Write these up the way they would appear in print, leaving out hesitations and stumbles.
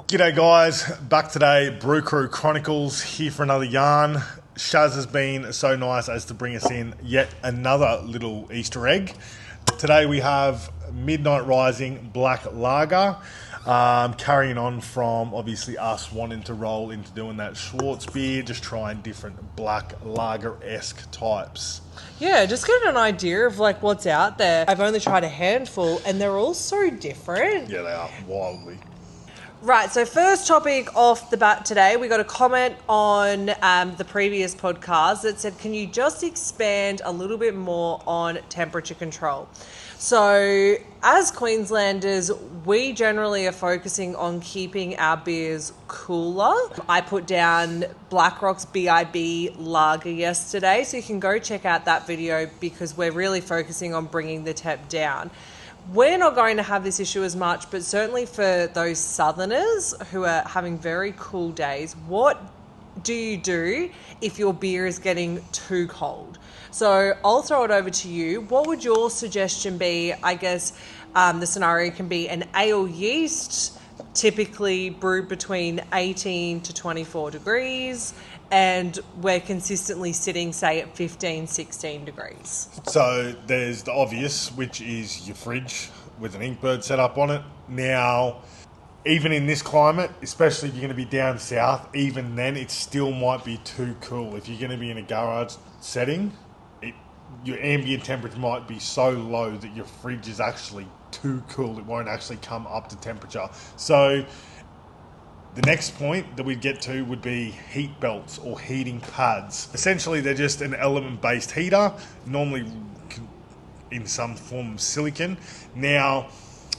G'day guys, back today, Brew Crew Chronicles, here for another yarn. Shaz has been so nice as to bring us in yet another little Easter egg. Today we have Midnight Rising Black Lager, carrying on from obviously us wanting to roll into doing that Schwarzbier, just trying different black lager-esque types. Yeah, just get an idea of like what's out there. I've only tried a handful and they're all so different. Yeah, they are, wildly. Right, so first topic off the bat today, we got a comment on the previous podcast that said, can you just expand a little bit more on temperature control? So as Queenslanders, we generally are focusing on keeping our beers cooler. I put down BlackRock's BIB lager yesterday, so you can go check out that video because we're really focusing on bringing the temp down. We're not going to have this issue as much, but certainly for those southerners who are having very cool days, what do you do if your beer is getting too cold? So I'll throw it over to you. What would your suggestion be? I guess the scenario can be an ale yeast, typically brewed between 18 to 24 degrees, and we're consistently sitting, say, at 15, 16 degrees. So there's the obvious, which is your fridge with an Inkbird set up on it. Now, even in this climate, especially if you're going to be down south, even then it still might be too cool. If you're going to be in a garage setting, your ambient temperature might be so low that your fridge is actually too cool. It won't actually come up to temperature. So the next point that we'd get to would be heat belts or heating pads. Essentially, they're just an element-based heater, normally in some form of silicon. Now,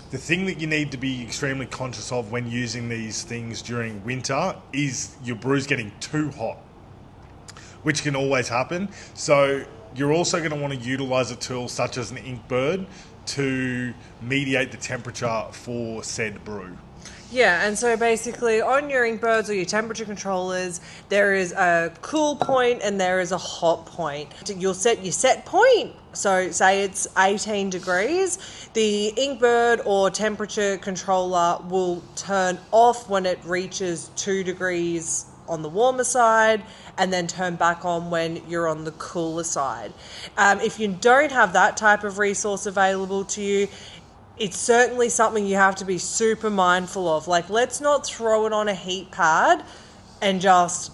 the thing that you need to be extremely conscious of when using these things during winter is your brew's getting too hot, which can always happen. So you're also going to want to utilize a tool such as an Inkbird to mediate the temperature for said brew. Yeah, and so basically on your Inkbirds or your temperature controllers, there is a cool point and there is a hot point. You'll set your set point. So say it's 18 degrees. The Inkbird or temperature controller will turn off when it reaches 2 degrees on the warmer side and then turn back on when you're on the cooler side. If you don't have that type of resource available to you, it's certainly something you have to be super mindful of. Like, let's not throw it on a heat pad and just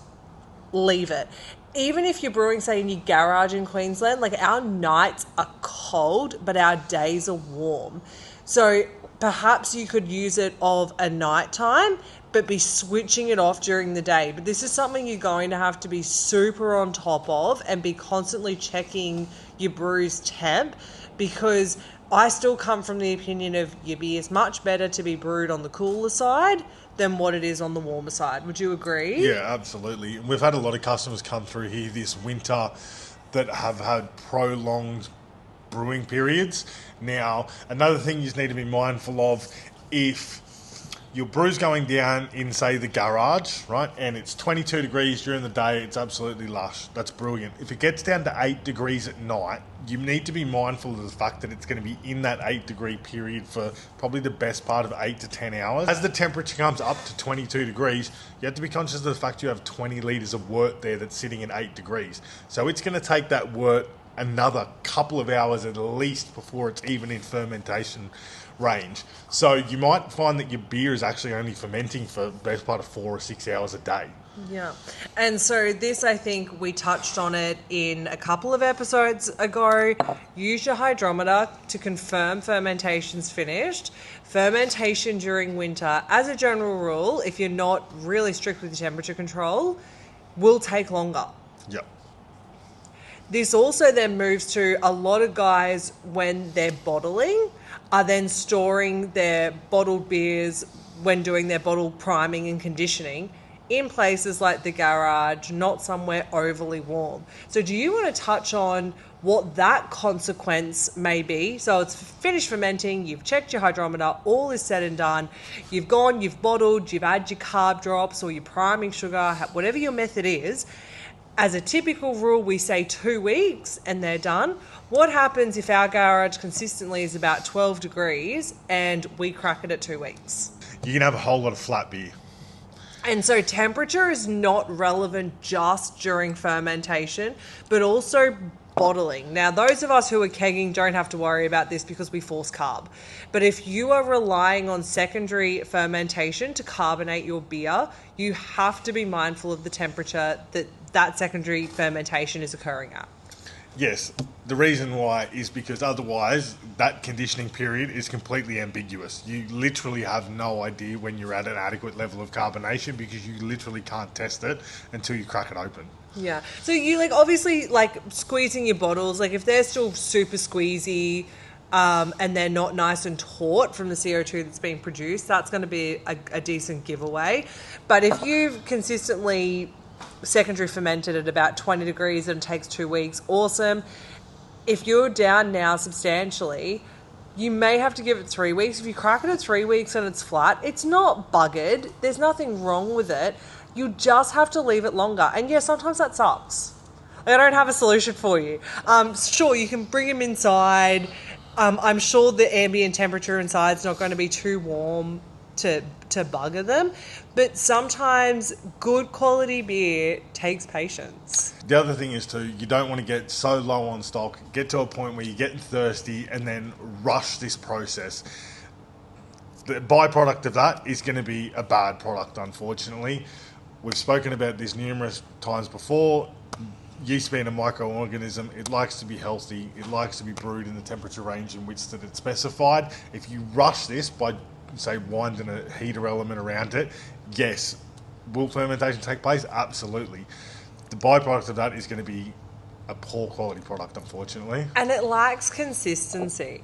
leave it. Even if you're brewing, say, in your garage in Queensland, like our nights are cold, but our days are warm. So perhaps you could use it of a nighttime, but be switching it off during the day. But this is something you're going to have to be super on top of and be constantly checking your brew's temp, because I still come from the opinion of your beer is much better to be brewed on the cooler side than what it is on the warmer side. Would you agree? Yeah, absolutely. We've had a lot of customers come through here this winter that have had prolonged brewing periods. Now, another thing you just need to be mindful of, if your brew's going down in, say, the garage, right, and it's 22 degrees during the day, it's absolutely lush. That's brilliant. If it gets down to 8 degrees at night, you need to be mindful of the fact that it's going to be in that 8-degree period for probably the best part of 8 to 10 hours. As the temperature comes up to 22 degrees, you have to be conscious of the fact you have 20 litres of wort there that's sitting at 8 degrees. So it's going to take that wort another couple of hours at least before it's even in fermentation range. So you might find that your beer is actually only fermenting for the best part of 4 or 6 hours a day. Yeah. And so this, I think we touched on it in a couple of episodes ago. Use your hydrometer to confirm fermentation's finished. Fermentation during winter, as a general rule, if you're not really strict with the temperature control, will take longer. Yep. This also then moves to a lot of guys when they're bottling are then storing their bottled beers when doing their bottle priming and conditioning in places like the garage, not somewhere overly warm. So do you want to touch on what that consequence may be? So it's finished fermenting, you've checked your hydrometer, all is said and done. You've gone, you've bottled, you've had your carb drops or your priming sugar, whatever your method is. As a typical rule, we say 2 weeks and they're done. What happens if our garage consistently is about 12 degrees and we crack it at 2 weeks? you can have a whole lot of flat beer. And so temperature is not relevant just during fermentation, but also bottling. Now, those of us who are kegging don't have to worry about this because we force carb. But if you are relying on secondary fermentation to carbonate your beer, you have to be mindful of the temperature that secondary fermentation is occurring at. Yes, the reason why is because otherwise that conditioning period is completely ambiguous. You literally have no idea when you're at an adequate level of carbonation because you literally can't test it until you crack it open. Yeah. So you obviously squeezing your bottles, if they're still super squeezy and they're not nice and taut from the CO2 that's being produced, that's going to be a decent giveaway. But if you've consistently secondary fermented at about 20 degrees and it takes 2 weeks, awesome. If you're down now substantially, you may have to give it 3 weeks. If you crack it at 3 weeks and it's flat, it's not buggered. There's nothing wrong with it. You just have to leave it longer. And yeah, sometimes that sucks. I don't have a solution for you. Sure, you can bring them inside. I'm sure the ambient temperature inside is not going to be too warm to bugger them, but sometimes good quality beer takes patience. The other thing is too, you don't want to get so low on stock, get to a point where you're getting thirsty and then rush this process. The byproduct of that is going to be a bad product, unfortunately. We've spoken about this numerous times before. Yeast being a microorganism, it likes to be healthy, it likes to be brewed in the temperature range in which that it's specified. If you rush this by say winding a heater element around it, yes. Will fermentation take place? Absolutely. The byproduct of that is going to be a poor quality product, unfortunately. And it lacks consistency.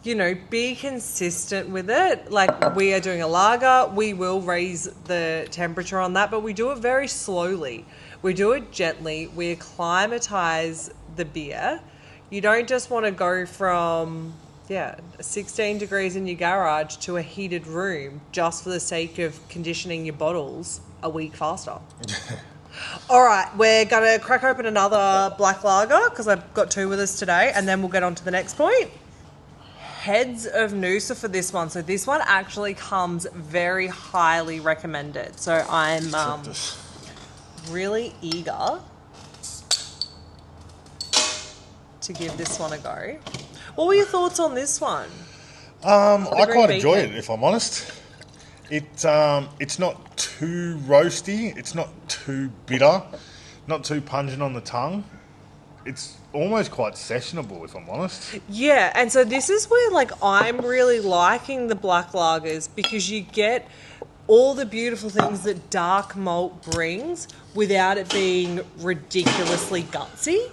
Be consistent with it. We are doing a lager, we will raise the temperature on that, but we do it very slowly. We do it gently. We acclimatize the beer. You don't just want to go from 16 degrees in your garage to a heated room just for the sake of conditioning your bottles a week faster. All right, we're going to crack open another black lager because I've got 2 with us today, and then we'll get on to the next point. Heads of Noosa for this one. So this one actually comes very highly recommended. So I'm really eager to give this one a go. What were your thoughts on this one? I quite enjoy it, if I'm honest. It's not too roasty. It's not too bitter. Not too pungent on the tongue. It's almost quite sessionable, if I'm honest. Yeah, and so this is where I'm really liking the black lagers because you get all the beautiful things that dark malt brings without it being ridiculously gutsy.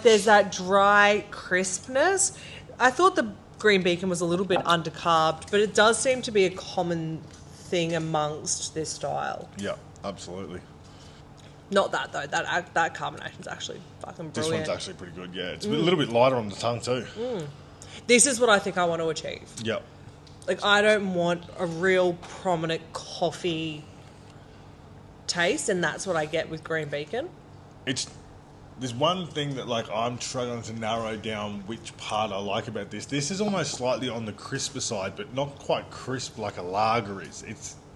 There's that dry crispness. I thought the Green Beacon was a little bit undercarbed, but it does seem to be a common thing amongst this style. Yeah, absolutely. Not that though. That carbonation's actually fucking brilliant. This one's actually pretty good. Yeah, it's a little bit lighter on the tongue too. This is what I think I want to achieve. Yep. I don't want a real prominent coffee taste, and that's what I get with Green Beacon. There's one thing that I'm struggling to narrow down which part I like about this. This is almost slightly on the crisper side, but not quite crisp like a lager is.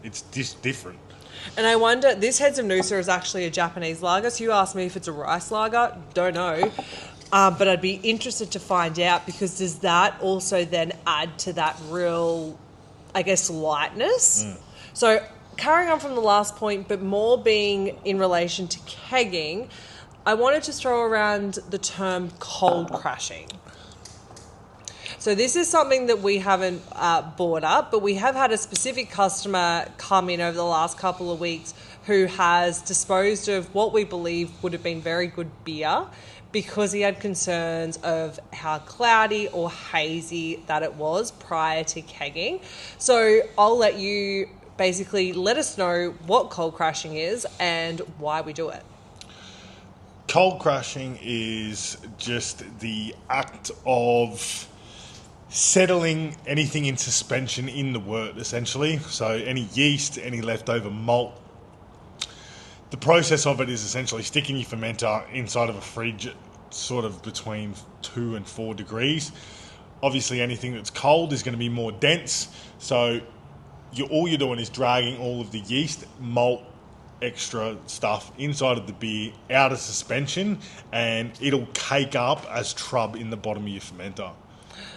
It's just different. And I wonder, this Heads of Noosa is actually a Japanese lager, so you asked me if it's a rice lager. Don't know. But I'd be interested to find out because does that also then add to that real, lightness? So carrying on from the last point, but more being in relation to kegging, I wanted to throw around the term cold crashing. So this is something that we haven't brought up, but we have had a specific customer come in over the last couple of weeks who has disposed of what we believe would have been very good beer because he had concerns of how cloudy or hazy that it was prior to kegging. So I'll let you basically let us know what cold crashing is and why we do it. Cold crashing is just the act of settling anything in suspension in the wort, essentially. So any yeast, any leftover malt. The process of it is essentially sticking your fermenter inside of a fridge sort of between 2 and 4 degrees. Obviously anything that's cold is going to be more dense. So all you're doing is dragging all of the yeast, malt, extra stuff inside of the beer out of suspension, and it'll cake up as trub in the bottom of your fermenter.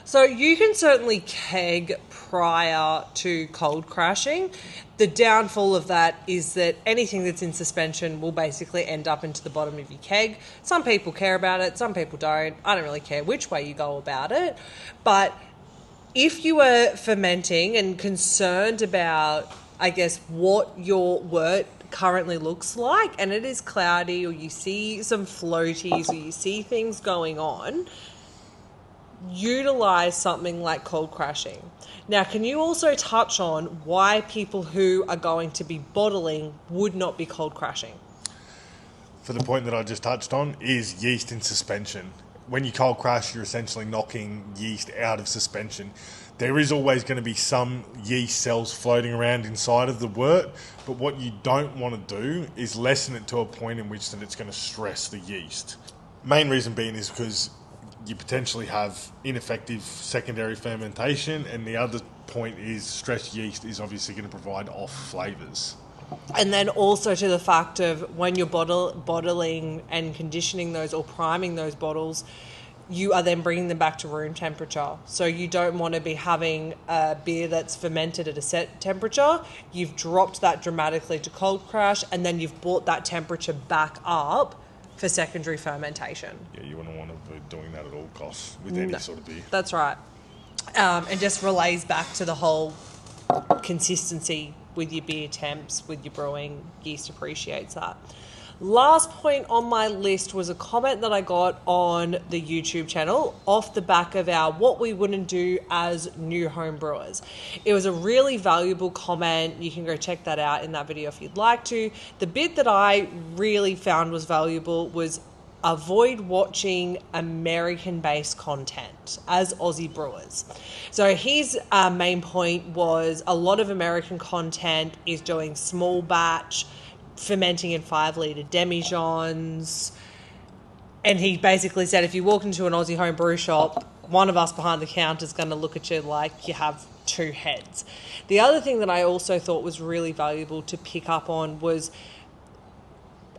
So you can certainly keg prior to cold crashing. The downfall of that is that anything that's in suspension will basically end up into the bottom of your keg. Some people care about it, some people don't. I don't really care which way you go about it. But if you are fermenting and concerned about, I guess, what your wort currently looks like, and it is cloudy, or you see some floaties, or you see things going on, utilize something like cold crashing. Now, can you also touch on why people who are going to be bottling would not be cold crashing? For the point that I just touched on is yeast in suspension. When you cold crash, you're essentially knocking yeast out of suspension. There is always going to be some yeast cells floating around inside of the wort, but what you don't want to do is lessen it to a point in which that it's going to stress the yeast. Main reason being is because you potentially have ineffective secondary fermentation, and the other point is stressed yeast is obviously going to provide off flavours. And then also to the fact of when you're bottling and conditioning those or priming those bottles, you are then bringing them back to room temperature. So you don't want to be having a beer that's fermented at a set temperature. You've dropped that dramatically to cold crash, and then you've brought that temperature back up for secondary fermentation. Yeah, you wouldn't want to be doing that at all costs with any sort of beer. That's right. And just relays back to the whole consistency with your beer temps, with your brewing. Yeast appreciates that. Last point on my list was a comment that I got on the YouTube channel off the back of our what we wouldn't do as new home brewers. It was a really valuable comment. You can go check that out in that video if you'd like to. The bit that I really found was valuable was avoid watching American-based content as Aussie brewers. So his main point was a lot of American content is doing small batch, fermenting in 5-litre demijohns. And he basically said if you walk into an Aussie home brew shop, one of us behind the counter is going to look at you like you have two heads. The other thing that I also thought was really valuable to pick up on was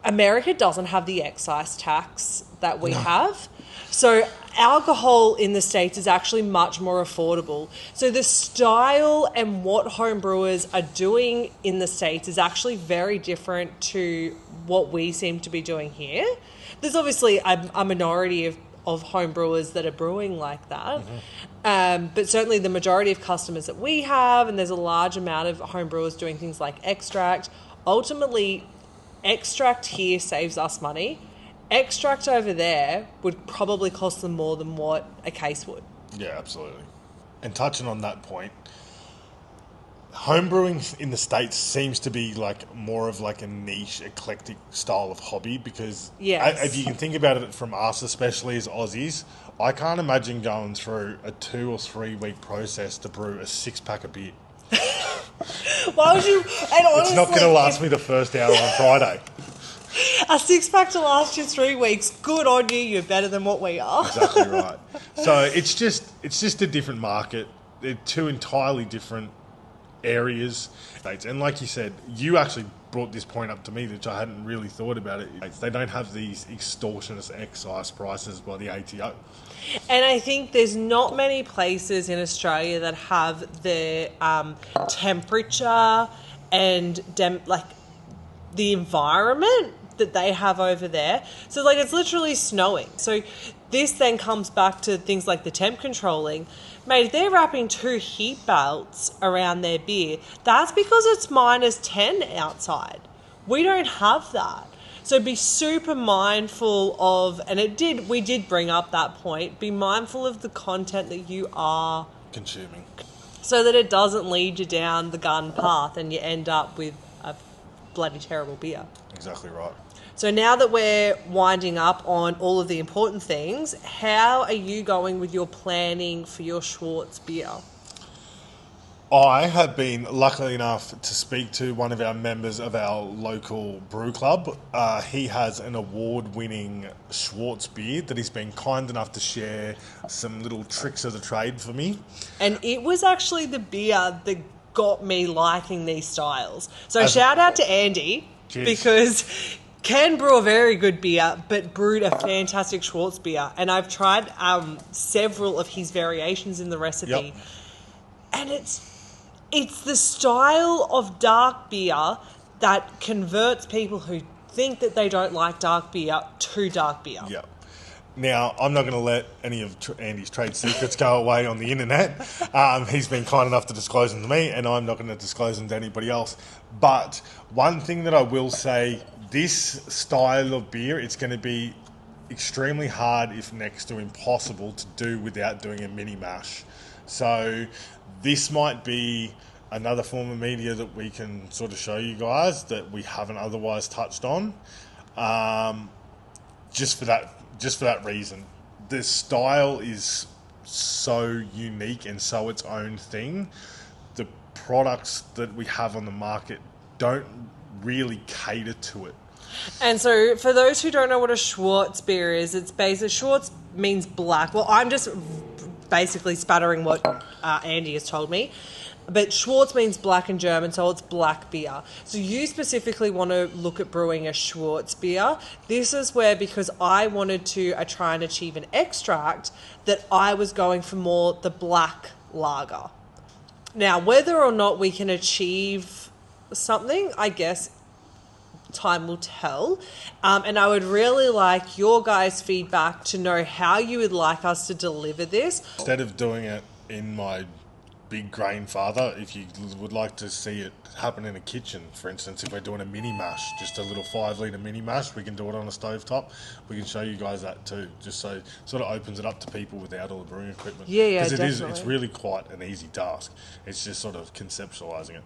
America doesn't have the excise tax that we have. So alcohol in the States is actually much more affordable. So the style and what home brewers are doing in the States is actually very different to what we seem to be doing here. There's obviously a minority of home brewers that are brewing like that. But certainly the majority of customers that we have, and there's a large amount of home brewers doing things like extract. Ultimately, extract here saves us money. Extract over there would probably cost them more than what a case would. Yeah, absolutely. And touching on that point, homebrewing in the States seems to be like more of like a niche, eclectic style of hobby because if you can think about it from us, especially as Aussies, I can't imagine going through a 2 or 3 week process to brew a 6-pack of beer. Why would you? And honestly, it's not going to last me the first hour on Friday. A 6-pack to last you 3 weeks. Good on you. You're better than what we are. Exactly right. So it's just a different market. They're two entirely different areas. And like you said, you actually brought this point up to me, which I hadn't really thought about it. They don't have these extortionate excise prices by the ATO. And I think there's not many places in Australia that have the temperature and the environment that they have over there. So like it's literally snowing. So this then comes back to things like the temp controlling. Mate, if they're wrapping 2 heat belts around their beer, that's because it's -10 outside. We don't have that. So be super mindful of, and we did bring up that point, be mindful of the content that you are consuming, so that it doesn't lead you down the garden path and you end up with a bloody terrible beer. Exactly right. So now that we're winding up on all of the important things, how are you going with your planning for your Schwarzbier? I have been lucky enough to speak to one of our members of our local brew club. He has an award-winning Schwarzbier that he's been kind enough to share some little tricks of the trade for me. And it was actually the beer that got me liking these styles. So shout out to Andy. Cheers. Because can brew a very good beer, but brewed a fantastic Schwarzbier. And I've tried several of his variations in the recipe. Yep. And it's the style of dark beer that converts people who think that they don't like dark beer to dark beer. Yeah. Now, I'm not going to let any of Andy's trade secrets go away on the internet. He's been kind enough to disclose them to me, and I'm not going to disclose them to anybody else. But one thing that I will say, this style of beer, it's going to be extremely hard, if next to impossible, to do without doing a mini mash. So this might be another form of media that we can sort of show you guys that we haven't otherwise touched on. Just for that reason. The style is so unique and so its own thing. The products that we have on the market don't really cater to it. And so for those who don't know what a Schwarzbier is, it's basically, Schwarz means black. Well, I'm just basically sputtering what Andy has told me. But Schwarz means black in German, so it's black beer. So you specifically want to look at brewing a Schwarzbier. This is where, because I wanted to try and achieve an extract, that I was going for more the black lager. Now, whether or not we can achieve something, I guess time will tell. And I would really like your guys' feedback to know how you would like us to deliver this. Instead of doing it in my big grain father, if you would like to see it happen in a kitchen, for instance, if we're doing a mini mash, just a little 5 litre mini mash, we can do it on a stovetop. We can show you guys that too, just so it sort of opens it up to people without all the brewing equipment. Yeah, because definitely. it's really quite an easy task. It's just sort of conceptualizing it.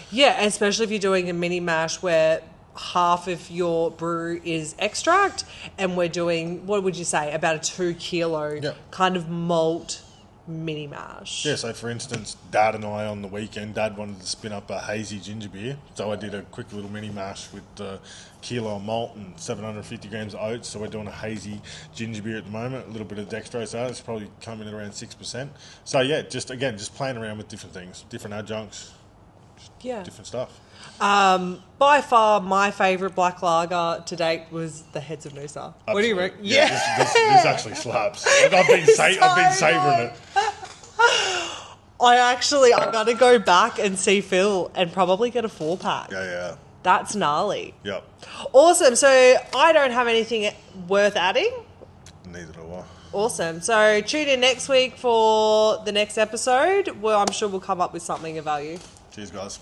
Yeah, especially if you're doing a mini mash where half of your brew is extract, and we're doing, what would you say, about a 2 kilo kind of malt mini mash. Yeah, so for instance, Dad and I on the weekend, Dad wanted to spin up a hazy ginger beer, so I did a quick little mini mash with a kilo of malt and 750 grams of oats. So we're doing a hazy ginger beer at the moment, a little bit of dextrose out. It's probably coming in around 6%. So yeah, just playing around with different things, different adjuncts, different stuff. By far, my favourite black lager to date was the Heads of Noosa. Absolutely. What do you reckon? Yeah, this actually slaps. I've been savouring it. I'm going to go back and see Phil and probably get a 4-pack. Yeah. That's gnarly. Yep. Awesome. So I don't have anything worth adding. Neither do I. Awesome. So tune in next week for the next episode, where I'm sure we'll come up with something of value. Cheers, guys.